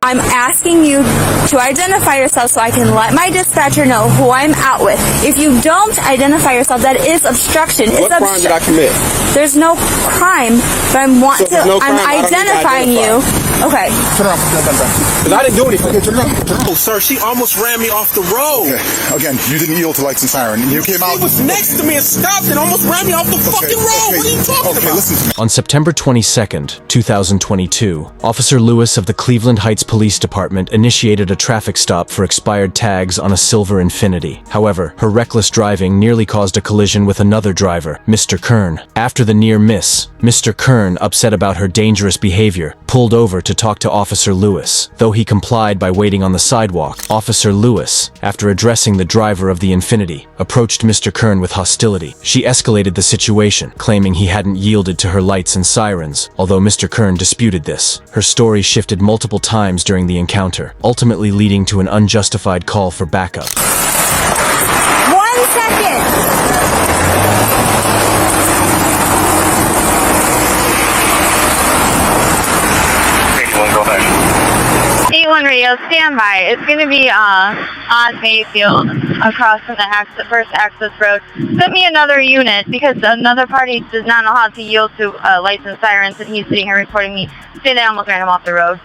I'm asking you to identify yourself so I can let my dispatcher know who I'm out with. If you don't identify yourself, that is obstruction. What crime did I commit? There's no crime, but I'm identifying you. Okay. Turn around. Because I didn't do anything. Okay, turn around. Oh, sir, she almost ran me off the road. Okay. Again, you didn't yield to lights and siren. You came out. She was next to me and stopped and almost ran me off the fucking road. What are you talking about? Listen to me. On September 22nd, 2022, Officer Lewis of the Cleveland Heights Police Department initiated a traffic stop for expired tags on a silver Infiniti. However, her reckless driving nearly caused a collision with another driver, Mr. Kern. After the near miss, Mr. Kern, upset about her dangerous behavior, pulled over to talk to Officer Lewis. Though he complied by waiting on the sidewalk, Officer Lewis, after addressing the driver of the Infiniti, approached Mr. Kern with hostility. She escalated the situation, claiming he hadn't yielded to her lights and sirens, although Mr. Kern disputed this. Her story shifted multiple times during the encounter, ultimately leading to an unjustified call for backup. 1 second! 81 radio, stand by. It's going to be on Mayfield across from the first access road. Send me another unit because another party does not know how to yield to lights and sirens, and he's sitting here reporting me. Stay there, I'm looking at him off the road.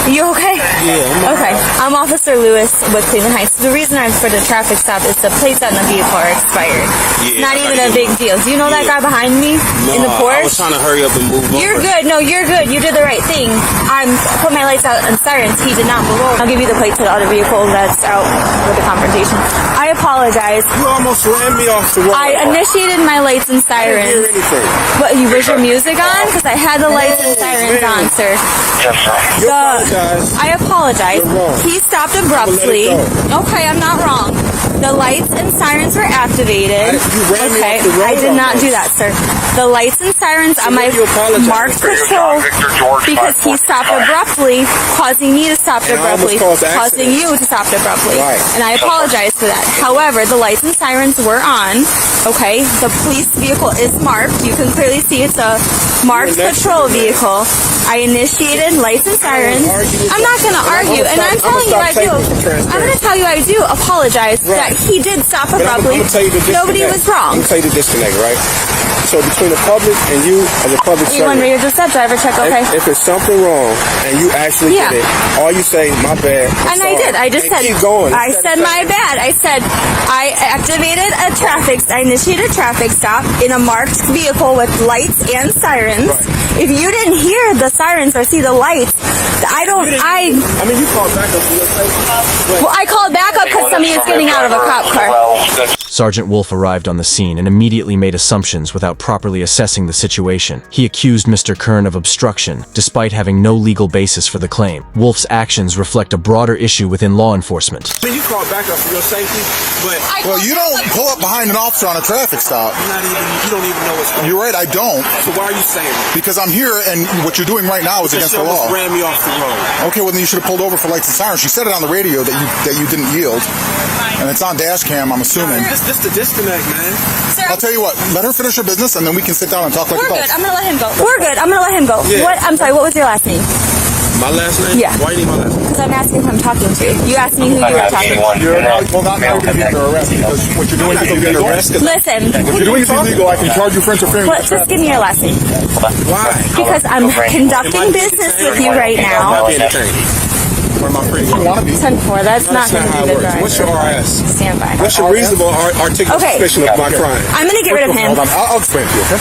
You okay? Yeah. Okay. I'm Officer Lewis with Cleveland Heights. The reason I'm for the traffic stop is the plates on the vehicle are expired. Yeah, Not even a big deal. Do you know that guy behind me in the Porsche? I was trying to hurry up and move over. You're good. No, you're good. You did the right thing. I'm put my lights out and sirens. He did not move over. I'll give you the plate to the other vehicle that's out with the confrontation. I apologize. You almost ran me off the road. I initiated my lights and sirens. I didn't hear anything. But was your music on? Because I had the lights and sirens on, sir. You apologize. I apologize. You're wrong. He stopped abruptly. Okay, I'm not wrong. The lights and sirens were activated. You ran me off the road I did not almost. do that, sir. The lights and sirens on my you apologize. marked patrol because he stopped abruptly, causing me to stop And I abruptly, almost caused causing accidents. you to stop abruptly. Right. And I apologize for that. However, the lights and sirens were on. Okay, the police vehicle is marked. You can clearly see it's a marked patrol vehicle. I initiated lights and sirens. I'm not going to argue, and I'm telling you I do. I'm going to tell you I do apologize that he did stop But I'm abruptly. gonna tell you the disconnect. Nobody was I'm wrong. going to tell you the disconnect, right? So between the public and you as a public E1 servant, radio just said driver check, okay? if it's something wrong and you actually Yeah. did it, all you say, my bad. I'm And I sorry, did. I just and said, keep going. I said my bad. I said I activated a I initiated a traffic stop in a marked vehicle with lights and sirens. Right. If you didn't hear the sirens or see the lights, I mean, you called back up to your place. well, I called back up because somebody was getting out of a cop car. Sergeant Wolf arrived on the scene and immediately made assumptions without properly assessing the situation. He accused Mr. Kern of obstruction, despite having no legal basis for the claim. Wolf's actions reflect a broader issue within law enforcement. I mean, you called back up for your safety, but Well, you don't pull up behind an officer on a traffic stop. you don't even know what's going on. You're right, I don't. So why are you saying that? Because I'm here, and what you're doing right now is against the law. Almost ran me off the road. Okay, well then you should have pulled over for lights and sirens. She said it on the radio that you didn't yield, and it's on dash cam, I'm assuming. This the disconnect, man. Sir, I'll tell you what, let her finish her business, and then we can sit down and talk like we're adults. good. I'm gonna let him go. We're good. I'm gonna let him go. Yeah. I'm sorry. What was your last name? My last name? Yeah. Why do you need my last name? Because I'm asking who I'm talking to. You asked me who you were talking to. Well, now you're going to be under arrest, because what you're doing is illegal. Listen. What you're doing is illegal. I can charge you for interfering with Just give me your last name. Why? Because I'm conducting business with you right now. Where my friends want to be. 10-4. That's not going to how be it the works. driver. What's your RS? Stand by. What's your reasonable articulate Okay. suspicion of my crime? I'm going to get rid of him. Hold on, I'll explain to you, okay?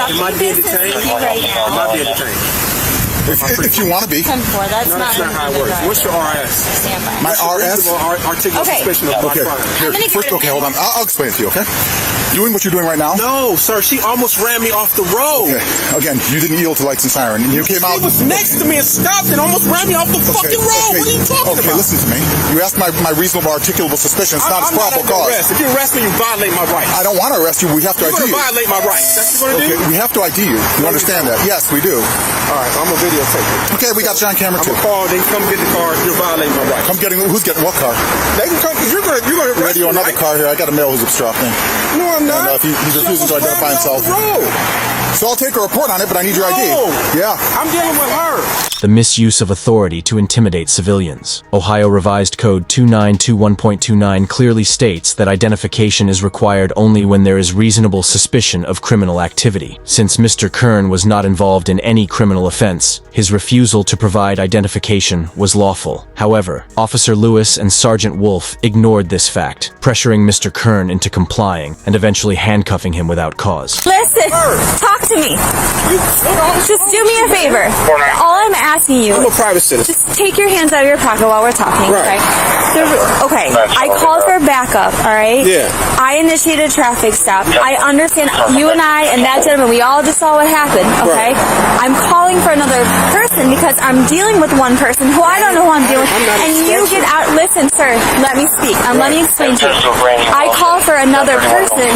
Am I being detained? With you right now. Am I being detained? If you want to be. 10-4. That's No, not that's not going how to it be the works. driver. What's your RS? Stand by. My RS? Reasonable articulate Okay. suspicion of my Okay, crime. here, I'm gonna get first, rid of okay, him. hold on. I'll explain it to you, okay? Doing what you're doing right now? No, sir, she almost ran me off the road. Okay, again, you didn't yield to lights and siren. You came out. She was next to me and stopped and almost ran me off the fucking road. What are you talking okay, about? listen to me. You asked my reasonable articulable suspicion. It's not a I'm not probable under cause. arrest. If you arrest me, you violate my rights. I don't want to arrest you. We have to You're ID going to you. violate my rights. That's what you're going to Okay, do? we have to ID you. You understand that? Yes, we do. All right, I'm going to videotape it. Okay, we got you on camera I'm too. going to call, then come get the car. You're violating my rights. Come getting, who's getting what car? They can come, because you're going to arrest Radio, me, another right? car here. I got a male who's obstructing. No, I'm not. And, he's refusing to She almost identify ran me off himself. the road. So I'll take a report on it, but I need your ID. Yeah. I'm dealing with her. The misuse of authority to intimidate civilians. Ohio Revised Code 2921.29 clearly states that identification is required only when there is reasonable suspicion of criminal activity. Since Mr. Kern was not involved in any criminal offense, his refusal to provide identification was lawful. However, Officer Lewis and Sergeant Wolf ignored this fact, pressuring Mr. Kern into complying and eventually handcuffing him without cause. Listen, talk to me. Just do me a favor. All I'm asking you, I'm a private citizen. just take your hands out of your pocket while we're talking, Right. okay? I called for backup, all right? Yeah. I initiated a traffic stop. I understand you and I and that gentleman, we all just saw what happened, okay? Right. I'm calling for another person because I'm dealing with one person who I don't know who I'm dealing with. I'm not And you get out, listen, sir, let me speak. Let me explain to you. I call for another person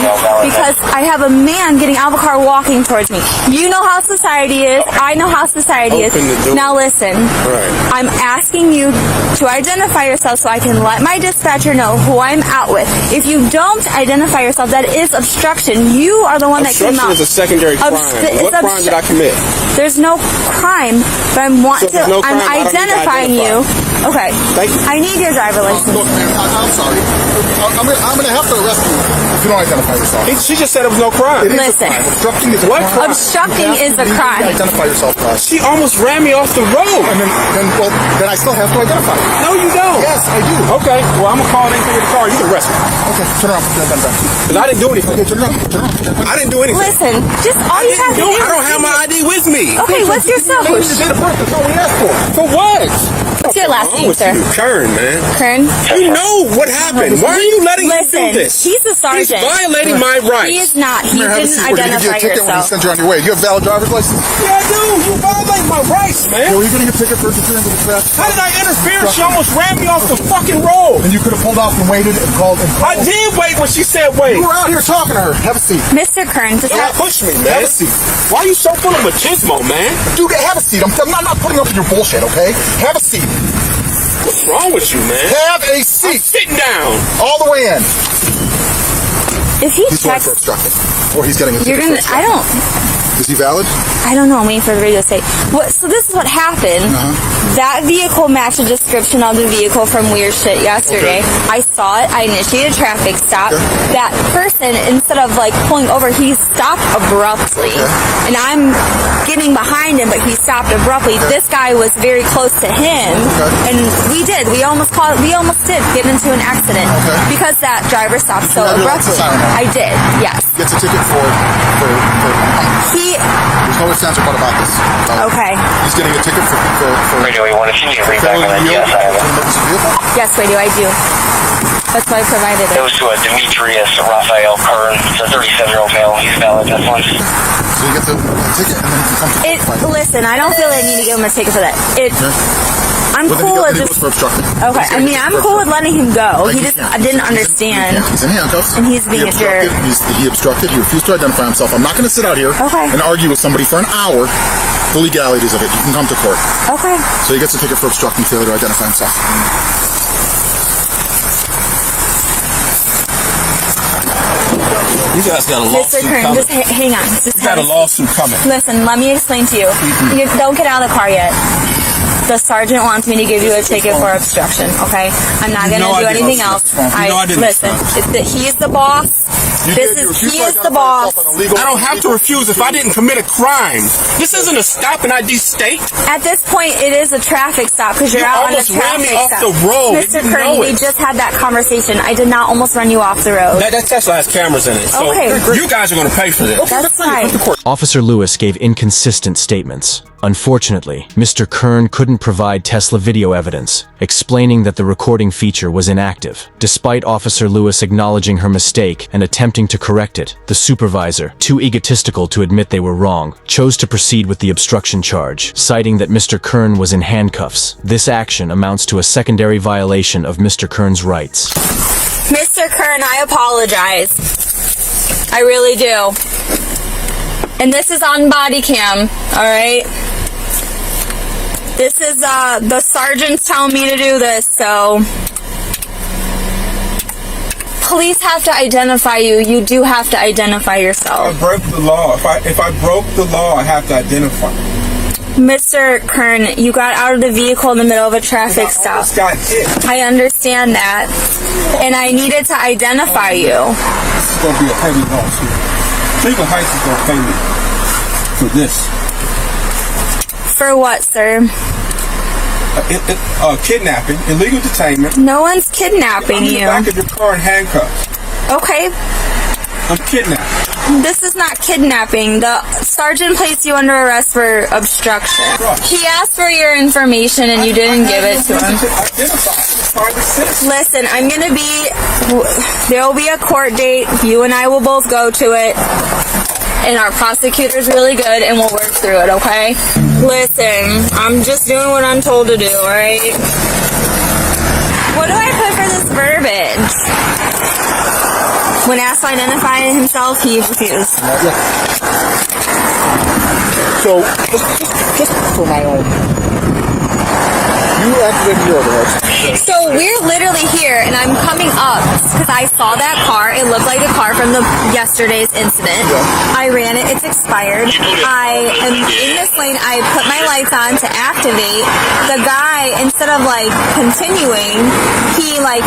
because I have a man getting out of a car walking towards me. You know how society is. I know how society is. Open the door. Now listen, I'm asking you to identify yourself so I can let my dispatcher know who I'm out with. If you don't identify yourself, that is obstruction. You are the one that came Obstruction out. is a secondary crime. What crime did I commit? There's no crime, but I'm I'm identifying you. Okay. Thank you. I need your driver license. Look, man, I'm sorry. I'm gonna have to arrest you if you don't identify yourself. She just said it was no crime. It is Listen. a crime. Obstructing is a What crime. crime? Obstructing is a You need crime. to identify yourself, guys. She almost ran me off the road. And then I still have to identify you. No, you don't. Yes, I do. Okay, well, I'm gonna call anything with the car. You can arrest me. Okay, turn around. Because I didn't do anything. Okay, turn around. I didn't do anything. Listen, just all you have to do. I don't have my ID with me. Okay, what's your cell? Change the date of birth. That's all we asked for. For what? What's your last name, What's sir? you? Kern, man. Kern? You know what happened. Why are you letting him Listen, do this? he's a sergeant. He's violating my rights. He is not. He Here, have a didn't seat. We're gonna give you identify a ticket when we yourself. send you on your way. You have valid driver's license? Yeah, I do. You violate my rights, man. Yeah, well, you're getting a ticket for interfering with the traffic. How did I interfere? She almost ran me off the fucking road. And you could have pulled off and waited and called. I did wait when she said wait. You were out here talking to her. Have a seat. Mr. Kern, just Don't push me, man. Have a seat. Why are you so full of machismo, man? Dude, have a seat. I'm not putting up with your bullshit, okay? Have a seat. What's wrong with you, man? Have a seat. Sitting down. All the way in. if he He's going checks, for obstructing. Or he's getting a you're ticket gonna. for obstructing. Is he valid? I don't know. I'm waiting for the radio to say. What? So this is what happened. That vehicle matched the description of the vehicle from Weird Shit yesterday. Okay. I saw it. I initiated a traffic stop. Okay. That person, instead of like pulling over, he stopped abruptly. Okay. And I'm getting behind him, but he stopped abruptly. This guy was very close to him, and we almost did get into an accident because that driver stopped so You have your abruptly. license siren on. I did. Yes. Gets a ticket for there's no sense about this. Okay. He's getting a ticket for Radio 1, if you need to read back failing on to that, yield yes, I have to it. an emergency vehicle. Yes, radio. I do. That's why I provided It it. was to a Demetrius Raphael Kern. It's a 37-year-old male. He's valid. That's one. So he gets a ticket and then he can come to Listen, I don't feel I need to give him a ticket for that. I'm But then cool with he just. goes for obstructing. Okay, He's I gonna mean, get I'm for cool with obstructing. letting him go. Like, He he just can't. didn't understand. He's in handcuffs. And he's being a jerk. He obstructed. He refused to identify himself. I'm not going to sit out here and argue with somebody for an hour the legalities of it. You can come to court. Okay. So he gets a ticket for obstructing failure to identify himself. You guys got a Mr. lawsuit Kern, coming. just hang on. Just You got a lawsuit coming. Listen, let me explain to you. You don't get out of the car yet. The sergeant wants me to give you a ticket for obstruction, okay? I'm not going to do anything else. Listen, he's the boss. He is the boss. I don't have to refuse if I didn't commit a crime. This isn't a stop and ID state. At this point, it is a traffic stop because you're You out on a almost ran me traffic off stop. the road. Mr. You know Kern, we it. just had that conversation. I did not almost run you off the road. That Tesla has cameras in it. So Okay. you guys are going to pay for this. That's fine. Officer Lewis gave inconsistent statements. Unfortunately, Mr. Kern couldn't provide Tesla video evidence, explaining that the recording feature was inactive. Despite Officer Lewis acknowledging her mistake and attempting to correct it, the supervisor, too egotistical to admit they were wrong, chose to proceed with the obstruction charge, citing that Mr. Kern was in handcuffs. This action amounts to a secondary violation of Mr. Kern's rights. Mr. Kern, I apologize. I really do. And this is on body cam, alright? This is, the sergeant's telling me to do this, so... police have to identify you, you do have to identify yourself. I broke the law. If I broke the law, I have to identify. Mr. Kern, you got out of the vehicle in the middle of a traffic stop. Got hit. I understand that. And I needed to identify you. This is going to be a heavy loss here. Cleveland Heights is going to pay me for this. For what, sir? Kidnapping, illegal detainment. No one's kidnapping I'm in the you. back of your car in handcuffs. Okay. I'm kidnapped. This is not kidnapping. The sergeant placed you under arrest for obstruction. Right. He asked for your information and you didn't give it to him. Listen, I'm gonna be, there'll be a court date. You and I will both go to it. And our prosecutor's really good and we'll work through it, okay? Listen, I'm just doing what I'm told to do, alright? What do I put for this verbiage? When asked to identify himself, he refused. So, just for my own, you activated your overhead. So we're literally here, and I'm coming up because I saw that car. It looked like a car from yesterday's incident. I ran it. It's expired. I am in this lane. I put my lights on to activate. The guy, instead of like continuing, he like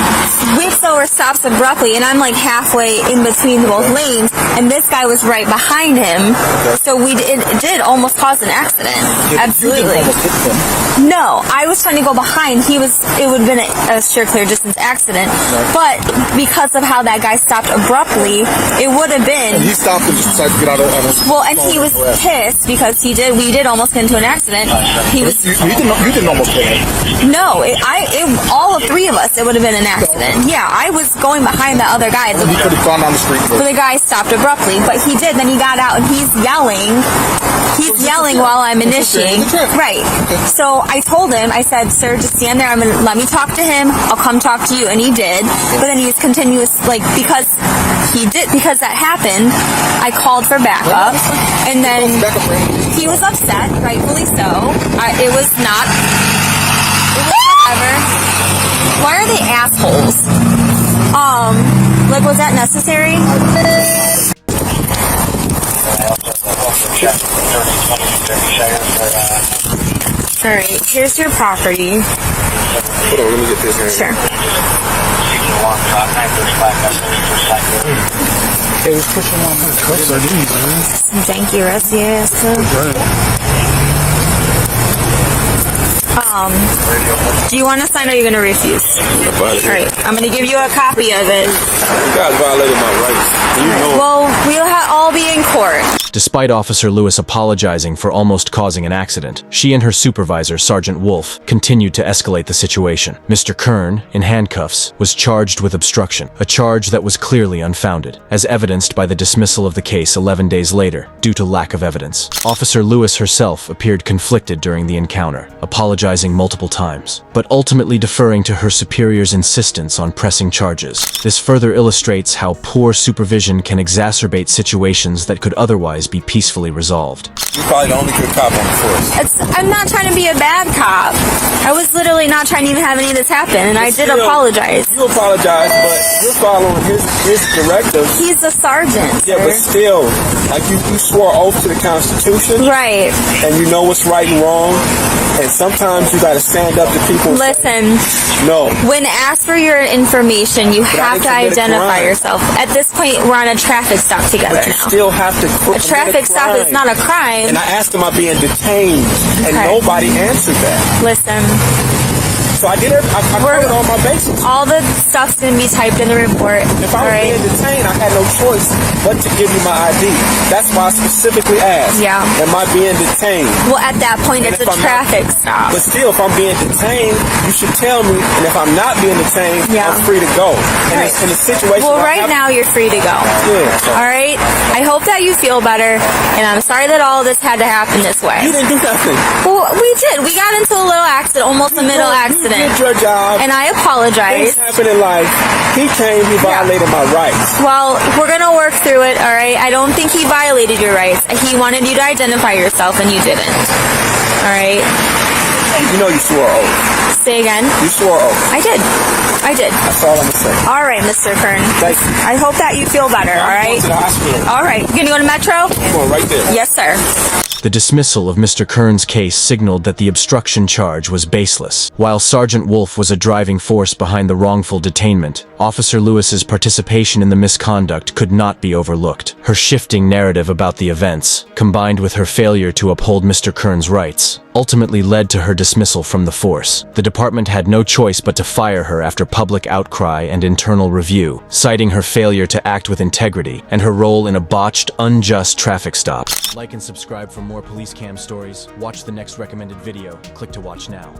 whips over, stops abruptly, and I'm like halfway in between both lanes, and this guy was right behind him. So it did almost cause an accident. Absolutely. No, I was trying to go behind. It would have been a sure clear distance accident. But because of how that guy stopped abruptly, it would have been. And he stopped and just decided to get out of it. Well, and he was pissed because we did almost get into an accident. He was. You didn't almost get it. No, all of three of us, it would have been an accident. Yeah, I was going behind that other guy. He could have gone down the street. But the guy stopped abruptly, but he did. Then he got out and he's yelling. He's yelling while I'm initiating. Right. So I told him, I said, sir, just stand there. Let me talk to him. I'll come talk to you. And he did. But then he was continuous, because that happened, I called for backup. And then he was upset, rightfully so. It was whatever. Why are they assholes? Was that necessary? Alright, here's your property. Hold on, let me get this here. Sure. It was pushing on my cuffs, I didn't, man. Some janky rusty ass. Do you want to sign or are you going to refuse? Alright, I'm going to give you a copy of it. You guys violated my rights. You know. Well, we'll all be in court. Despite Officer Lewis apologizing for almost causing an accident, she and her supervisor, Sergeant Wolf, continued to escalate the situation. Mr. Kern, in handcuffs, was charged with obstruction, a charge that was clearly unfounded, as evidenced by the dismissal of the case 11 days later, due to lack of evidence. Officer Lewis herself appeared conflicted during the encounter, apologizing multiple times, but ultimately deferring to her superior's insistence on pressing charges. This further illustrates how poor supervision can exacerbate situations that could otherwise be peacefully resolved. You're probably the only good cop on the force. I'm not trying to be a bad cop. I was literally not trying to even have any of this happen, and I did apologize. You apologize, but you're following his directives. He's a sergeant. Yeah, but still, you swore oath to the Constitution. Right. And you know what's right and wrong. And sometimes you gotta stand up to people. Listen. No. When asked for your information, you have to identify yourself. At this point, we're on a traffic stop together But you now. still have to. A traffic stop is not a crime. And I asked him, I'm being detained, and nobody answered that. Listen. So I covered all my bases. All the stuff's gonna be typed in the report. If I was being detained, I had no choice but to give you my ID. That's why I specifically asked. Yeah. Am I being detained? Well, at that point, it's a traffic stop. But still, if I'm being detained, you should tell me. And if I'm not being detained, I'm free to go. And it's in a situation. Well, right now you're free to go. Yeah. So. All right. I hope that you feel better, and I'm sorry that all this had to happen this way. You didn't do nothing. Well, we did. We got into a little accident, almost a middle accident. You did your job. And I apologize. Things happen in life. He came. He violated my rights. Well, we're gonna work through it. All right. I don't think he violated your rights. He wanted you to identify yourself, and you didn't. All right. You know you swore oath. Say again. You swore oath. I did. That's all I'm gonna say. All right, Mr. Kern. Thank you. I hope that you feel better, all I'm right? going to the hospital. All right. You gonna go to Metro? I'm going right there. Yes, sir. The dismissal of Mr. Kern's case signaled that the obstruction charge was baseless. While Sergeant Wolf was a driving force behind the wrongful detainment, Officer Lewis's participation in the misconduct could not be overlooked. Her shifting narrative about the events, combined with her failure to uphold Mr. Kern's rights, ultimately led to her dismissal from the force. The department had no choice but to fire her after public outcry and internal review, citing her failure to act with integrity and her role in a botched, unjust traffic stop. Like and subscribe for more police cam stories. Watch the next recommended video. Click to watch now.